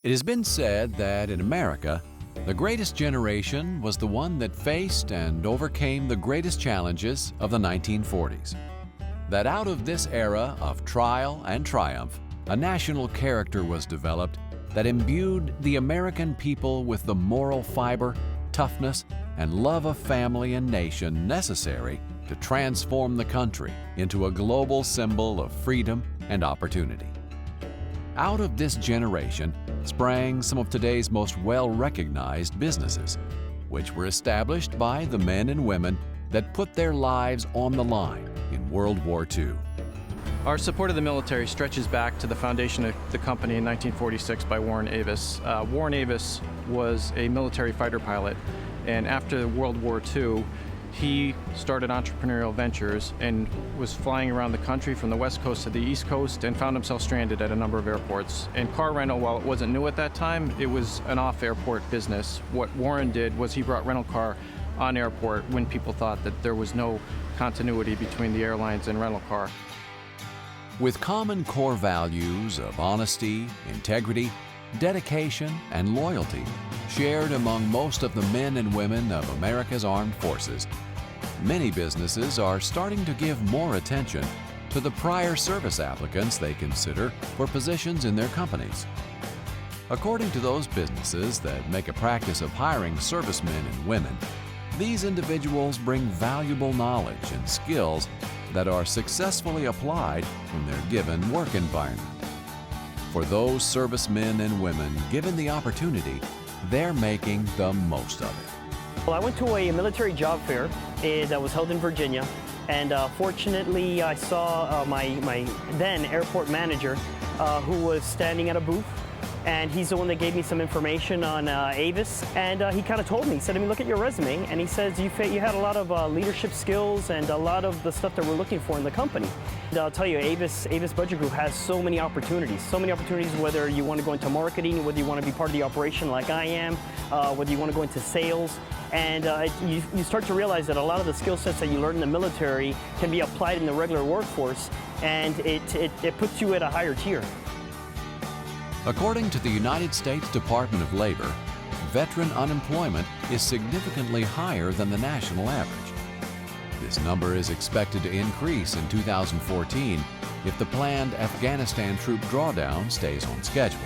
It has been said that in America, the greatest generation was the one that faced and overcame the greatest challenges of the 1940s. That out of this era of trial and triumph, a national character was developed that imbued the American people with the moral fiber, toughness, and love of family and nation necessary to transform the country into a global symbol of freedom and opportunity. Out of this generation sprang some of today's most well-recognized businesses, which were established by the men and women that put their lives on the line in World War II. Our support of the military stretches back to the foundation of the company in 1946 by Warren Avis. Warren Avis was a military fighter pilot, and after World War II, he started entrepreneurial ventures and was flying around the country from the West Coast to the East Coast and found himself stranded at a number of airports. And car rental, while it wasn't new at that time, it was an off-airport business. What Warren did was he brought rental car on airport when people thought that there was no continuity between the airlines and rental car. With common core values of honesty, integrity, dedication, and loyalty shared among most of the men and women of America's armed forces, many businesses are starting to give more attention to the prior service applicants they consider for positions in their companies. According to those businesses that make a practice of hiring servicemen and women, these individuals bring valuable knowledge and skills that are successfully applied in their given work environment. For those servicemen and women given the opportunity, they're making the most of it. Well, I went to a military job fair that was held in Virginia, and fortunately I saw my then airport manager who was standing at a booth, and he's the one that gave me some information on Avis, and he kind of told me, he said to me, look at your resume, and he says you had a lot of leadership skills and a lot of the stuff that we're looking for in the company. And I'll tell you, Avis Budget Group has so many opportunities, whether you want to go into marketing, whether you want to be part of the operation like I am, whether you want to go into sales, and you start to realize that a lot of the skill sets that you learn in the military can be applied in the regular workforce, and it puts you at a higher tier. According to the United States Department of Labor, veteran unemployment is significantly higher than the national average. This number is expected to increase in 2014 if the planned Afghanistan troop drawdown stays on schedule.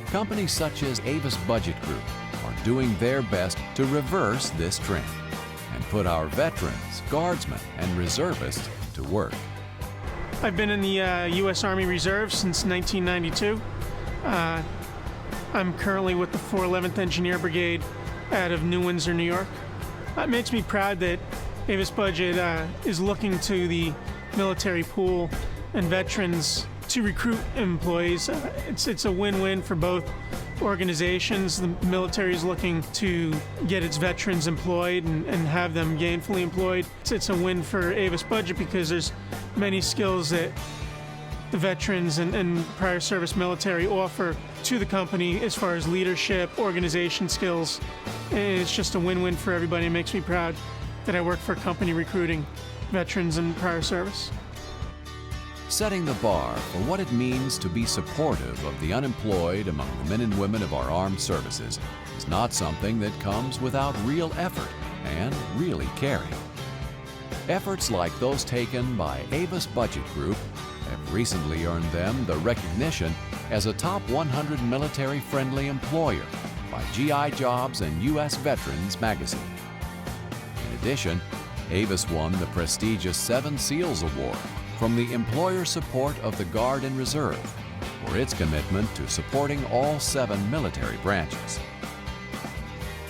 Companies such as Avis Budget Group are doing their best to reverse this trend and put our veterans, guardsmen, and reservists to work. I've been in the U.S. Army Reserve since 1992. I'm currently with the 411th Engineer Brigade out of New Windsor, New York. It makes me proud that Avis Budget is looking to the military pool and veterans to recruit employees. It's a win-win for both organizations. The military is looking to get its veterans employed and have them gainfully employed. It's a win for Avis Budget because there's many skills that the veterans and prior service military offer to the company as far as leadership, organization skills. And it's just a win-win for everybody. It makes me proud that I work for a company recruiting veterans and prior service. Setting the bar for what it means to be supportive of the unemployed among the men and women of our armed services is not something that comes without real effort and really caring. Efforts like those taken by Avis Budget Group have recently earned them the recognition as a top 100 military-friendly employer by GI Jobs and U.S. Veterans magazine. In addition, Avis won the prestigious 7 Seals Award from the Employer Support of the Guard and Reserve for its commitment to supporting all 7 military branches.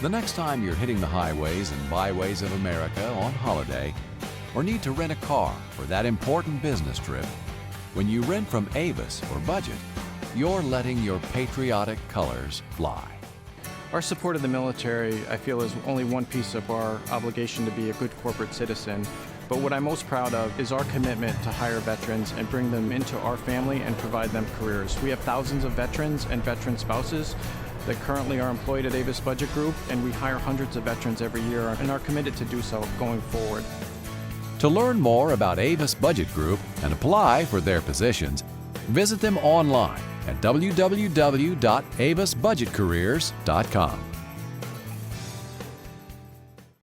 The next time you're hitting the highways and byways of America on holiday, or need to rent a car for that important business trip, when you rent from Avis or Budget, you're letting your patriotic colors fly. Our support of the military, I feel, is only one piece of our obligation to be a good corporate citizen. But what I'm most proud of is our commitment to hire veterans and bring them into our family and provide them careers. We have thousands of veterans and veteran spouses that currently are employed at Avis Budget Group, and we hire hundreds of veterans every year and are committed to do so going forward. To learn more about Avis Budget Group and apply for their positions, visit them online at www.avisbudgetcareers.com.